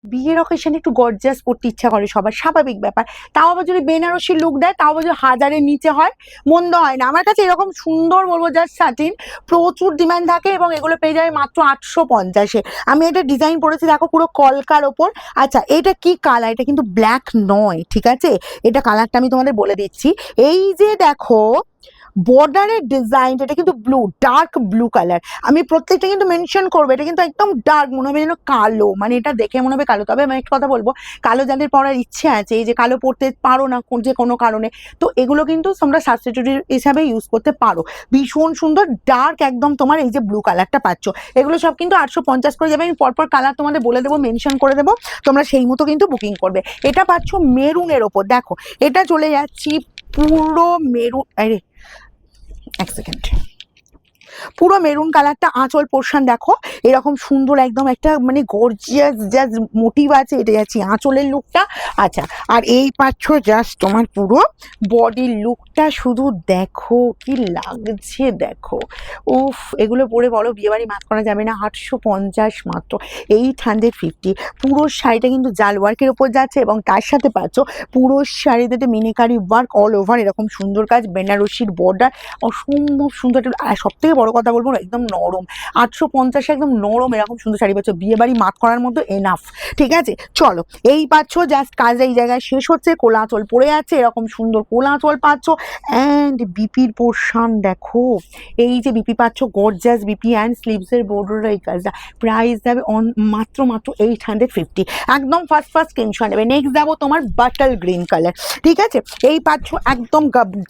বিয়ের অকেশনে একটু গর্জিয়াস পড়তে ইচ্ছা করে সবার, স্বাভাবিক ব্যাপার। তাও আবার যদি বেনারসি লুক দেয়, তাও আবার যদি 1000-এর নিচে হয়, মন্দ হয় না। আমার কাছে এরকম সুন্দর বলবো জাস্ট সাটিন প্রচুর ডিমান্ড থাকে এবং এগুলো পেয়ে যাবে মাত্র 850-এ। আমি এটা ডিজাইন পড়েছি দেখো পুরো কলকার ওপর। আচ্ছা এটা কি কালার? এটা কিন্তু ব্ল্যাক নয়, ঠিক আছে? এটা কালারটা আমি তোমাদের বলে দিচ্ছি। এই যে দেখো বর্ডারের ডিজাইন, এটা কিন্তু ব্লু, ডার্ক ব্লু কালার। আমি প্রত্যেকটা কিন্তু মেনশন করবো, এটা কিন্তু একদম ডার্ক, মনে হবে যেন কালো, মানে এটা দেখে মনে হবে কালো। তবে আমি একটা কথা বলবো, কালো যাদের পরার ইচ্ছে আছে, এই যে কালো পড়তে পারো না যে কোনো কারণে, তো এগুলো কিন্তু তোমরা সাবস্টিটিউট হিসাবে ইউজ করতে পারো। ভীষণ সুন্দর ডার্ক একদম তোমার এই যে ব্লু কালারটা পাচ্ছ, এগুলো সব কিন্তু 850 করে যাবে। আমি পরপর কালার তোমাদের বলে দেবো, মেনশন করে দেবো, তোমরা সেই মতো কিন্তু বুকিং করবে। এটা পাচ্ছ মেরুনের ওপর, দেখো এটা চলে যাচ্ছি পুরো মেরুন, আরে এক সেকেন্ড, পুরো মেরুন কালারটা। আঁচল পোর্শন দেখো এরকম সুন্দর একদম একটা মানে গর্জিয়াস জাস্ট মোটিভ আছে, এটা যাচ্ছি আঁচলের লুকটা। আচ্ছা আর এই পাচ্ছ জাস্ট তোমার পুরো বডির লুকটা, শুধু দেখো কি লাগছে দেখো। উফ, এগুলো পরে বলো বিয়েবাড়ি মাত করা যাবে না। 850 মাত্র, 850। পুরো শাড়িটা কিন্তু জাল ওয়ার্কের ওপর যাচ্ছে এবং তার সাথে পাচ্ছ পুরো শাড়িতে মিনিকারি ওয়ার্ক অল ওভার, এরকম সুন্দর কাজ, বেনারসির বর্ডার, অসম্ভব সুন্দর। আর সব থেকে বড় কথা বলবো, একদম নরম। 850 একদম নরম এরকম সুন্দর শাড়ি পাচ্ছ, বিয়ে বাড়ি মাত করার মতো এনাফ, ঠিক আছে? চলো এই পাচ্ছ জাস্ট কাজ এই জায়গায় শেষ হচ্ছে, কোলা আঁচল পড়ে আছে, এরকম সুন্দর কোলা আঁচল পাচ্ছ। অ্যান্ড বিপির পোর্শন দেখো, এই যে বিপি পাচ্ছ গর্জাস বিপি অ্যান্ড স্লিভসের বর্ডার, এই কাজটা প্রাইস যাবে মাত্র 850। একদম ফার্স্ট স্ক্রিনশট নেবে। নেক্সট যাবো তোমার বাটার গ্রিন কালার, ঠিক আছে? এই পাচ্ছ একদম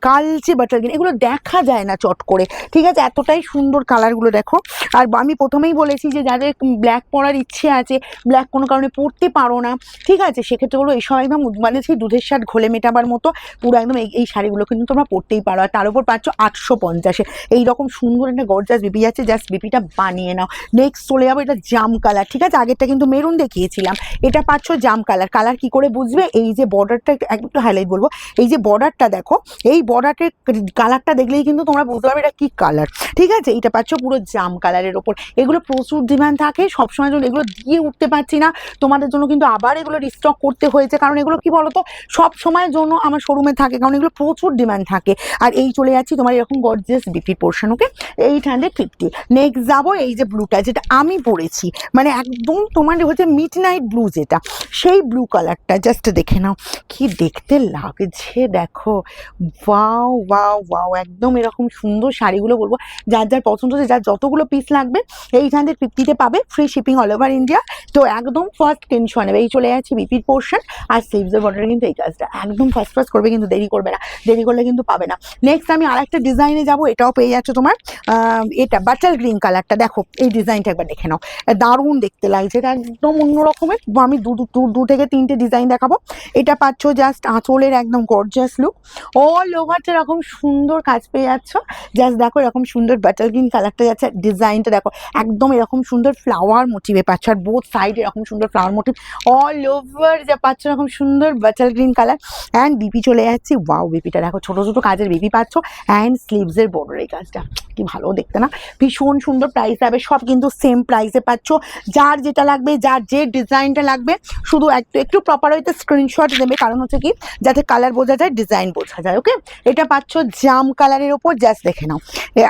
কালচে বাটার গ্রিন, এগুলো দেখা যায় না চট করে, ঠিক আছে? এতটাই সুন্দর কালারগুলো দেখো। আর আমি প্রথমেই বলেছি যে যাদের ব্ল্যাক পরার ইচ্ছে আছে, ব্ল্যাক কোনো কারণে পরতে পারো না, ঠিক আছে, সেক্ষেত্রে বলো এইসব একদম মানে সেই দুধের স্বাদ ঘোলে মেটাবার মতো পুরো একদম এই শাড়িগুলো কিন্তু তোমরা পরতেই পারো। আর তার উপর পাচ্ছ 850-এ এইরকম সুন্দর একটা গর্জাস বিপি আছে, জাস্ট বিপিটা বানিয়ে নাও। নেক্সট চলে যাবো, এটা জাম কালার, ঠিক আছে? আগেরটা কিন্তু মেরুন দেখিয়েছিলাম, এটা পাচ্ছ জাম কালার। কালার কি করে বুঝবে? এই যে বর্ডারটা একটু হাইলাইট বলবো, এই যে বর্ডারটা দেখো, এই বর্ডারের কালারটা দেখলেই কিন্তু তোমরা বুঝতে পারবে এটা কি কালার, ঠিক আছে? এটা পাচ্ছ পুরো জাম কালারের ওপর। এগুলো প্রচুর ডিমান্ড থাকে সবসময়, জন্য এগুলো দিয়ে উঠতে পারছি না, তোমাদের জন্য কিন্তু আবার এগুলো রিস্টক করতে হয়েছে, কারণ এগুলো কি বলতো সব সময়ের জন্য আমার শোরুমে থাকে, কারণ এগুলো প্রচুর ডিমান্ড থাকে। আর এই চলে যাচ্ছি তোমার এরকম গর্জিয়াস বিপি পোর্শন, ওকে? 850। নেক্সট যাবো এই যে ব্লুটা, যেটা আমি পরেছি, মানে একদম তোমার হচ্ছে মিড নাইট ব্লু, যেটা সেই ব্লু কালারটা জাস্ট দেখে নাও কি দেখতে লাগছে দেখো। ওয়াও ওয়াও ওয়াও, একদম এরকম সুন্দর শাড়িগুলো বলবো যার যার পছন্দ হচ্ছে, যার যতগুলো পিস লাগবে 850 পাবে, free shipping all over India. তো একদম ফার্স্ট টেনশন নেবে। এই চলে যাচ্ছি বিপির পোর্শন আর স্লিভসের বর্ডারে কিন্তু এই কাজটা একদম ফার্স্ট করবে, কিন্তু দেরি করবে না, দেরি করলে কিন্তু পাবে না। নেক্সট আমি আরেকটা ডিজাইনে যাবো, এটাও পেয়ে যাচ্ছে তোমার এটা বাটার গ্রিন কালারটা। দেখো এই ডিজাইনটা একবার দেখে নাও, দারুণ দেখতে লাগছে, এটা একদম অন্য রকমের। আমি দু থেকে তিনটে ডিজাইন দেখাবো। এটা পাচ্ছ জাস্ট আঁচলের একদম গর্জিয়াস লুক, অল ওভারটা এরকম সুন্দর কাজ পেয়ে যাচ্ছ। জাস্ট দেখো এরকম সুন্দর বাটার গ্রিন কালারটা যাচ্ছে, ডিজাইনটা দেখো একদম এরকম সুন্দর ফ্লাওয়ার মোটিভে পাচ্ছ, আর বোথ সাইড এরকম সুন্দর ফ্লাওয়ার মোটিভ, অল ওভার যা পাচ্ছ এরকম সুন্দর butter green colour. And BP চলে যাচ্ছে, ওয়াও বিপিটা দেখো, ছোট ছোট কাজের বিপি পাচ্ছ, অ্যান্ড স্লিভসের বর্ডার এই কাজটা কি ভালো দেখতে না, ভীষণ সুন্দর। প্রাইস যাবে সব কিন্তু সেম প্রাইসে পাচ্ছ। যার যেটা লাগবে, যার যে ডিজাইনটা লাগবে, শুধু একটু প্রপার হইতে স্ক্রিনশট দেবে, কারণ হচ্ছে কি যাতে কালার বোঝা যায়, ডিজাইন বোঝা যায়, ওকে? এটা পাচ্ছ জাম কালারের ওপর, জাস্ট দেখে নাও।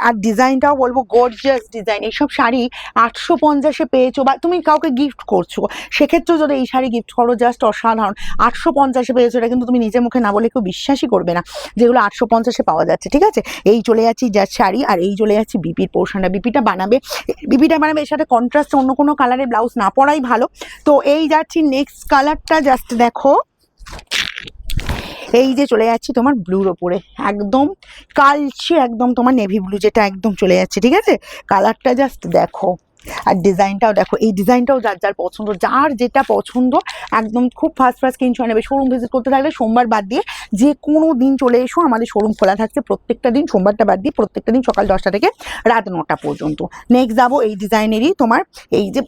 আর ডিজাইনটাও বলবো গর্জিয়াস ডিজাইন। এইসব শাড়ি 850-এ পেয়েছো, বা তুমি কাউকে গিফট করছো, সেক্ষেত্রেও যদি এই শাড়ি গিফট করো জাস্ট অসাধারণ। 850-এ পেয়েছো, এটা কিন্তু তুমি নিজের মুখে না বলে কেউ বিশ্বাসই করবে না যেগুলো 850-এ পাওয়া যাচ্ছে, ঠিক আছে? এই চলে যাচ্ছি জাস্ট শাড়ি, আর এই চলে যাচ্ছি বিপির পোর্শনটা। বিপিটা বানাবে এর সাথে কন্ট্রাস্ট অন্য কোনো কালারের ব্লাউজ না পরাই ভালো। তো এই যাচ্ছি নেক্সট কালারটা, জাস্ট দেখো এই যে চলে যাচ্ছি তোমার ব্লুর ওপরে, একদম কালচে একদম তোমার নেভি ব্লু, যেটা একদম চলে যাচ্ছে, ঠিক আছে? কালারটা জাস্ট দেখো, আর ডিজাইনটাও দেখো, এই ডিজাইনটাও যার যার পছন্দ, যার যেটা পছন্দ একদম খুব ফার্স্ট কিনছো নেবে। শোরুম ভিজিট করতে থাকলে সোমবার বাদ দিয়ে যে কোনো দিন চলে এসো, আমাদের শোরুম খোলা থাকছে প্রত্যেকটা দিন, সোমবারটা বাদ দিয়ে প্রত্যেকটা দিন সকাল 10টা থেকে রাত 9টা পর্যন্ত। নেক্সট যাবো এই ডিজাইনেরই তোমার এই যে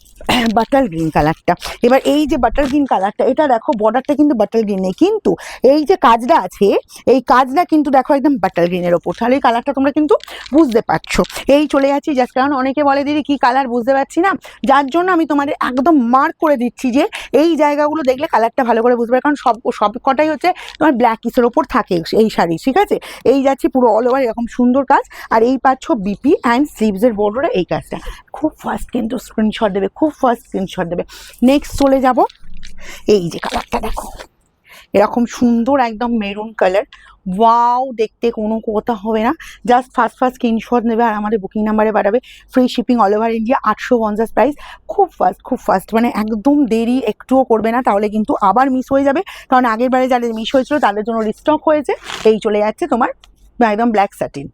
বাটার গ্রিন কালারটা। এবার এই যে বাটার গ্রিন কালারটা, এটা দেখো বর্ডারটা কিন্তু বাটার গ্রিন নেই, কিন্তু এই যে কাজটা আছে, এই কাজটা কিন্তু দেখো একদম বাটার গ্রিনের ওপর, তাহলে এই কালারটা তোমরা কিন্তু বুঝতে পারছো। এই চলে যাচ্ছি জাস্ট, কারণ অনেকে বলে দিদি কি কালার বুঝতে পারছি না, যার জন্য আমি তোমাদের একদম মার্ক করে দিচ্ছি যে এই জায়গাগুলো দেখলে কালারটা ভালো করে বুঝতে পারে, কারণ সব কটাই হচ্ছে তোমার ব্ল্যাক কিসের ওপর থাকে এই শাড়ি, ঠিক আছে। এই যাচ্ছি পুরো অল ওভার এরকম সুন্দর কাজ, আর এই পাচ্ছ বিপি অ্যান্ড স্লিভসের বর্ডারে এই কাজটা। খুব ফার্স্ট কিন্তু স্ক্রিনশট দেবে, খুব ফার্স্ট স্ক্রিনশট দেবে। নেক্সট চলে যাব, এই যে কালারটা দেখো, এরকম সুন্দর একদম মেরুন কালার, ওয়াও, দেখতে কোনো কথা হবে না। জাস্ট ফার্স্ট স্ক্রিনশট নেবে আর আমাদের বুকিং নাম্বারে পাঠাবে, free shipping all over India, 850 price. খুব ফাস্ট, মানে একদম দেরি একটুও করবে না, তাহলে কিন্তু আবার মিস হয়ে যাবে, কারণ আগের বারে যাদের মিস হয়েছিল তাদের জন্য রিস্টক হয়েছে। এই চলে যাচ্ছে তোমার একদম ব্ল্যাক স্যাটিন।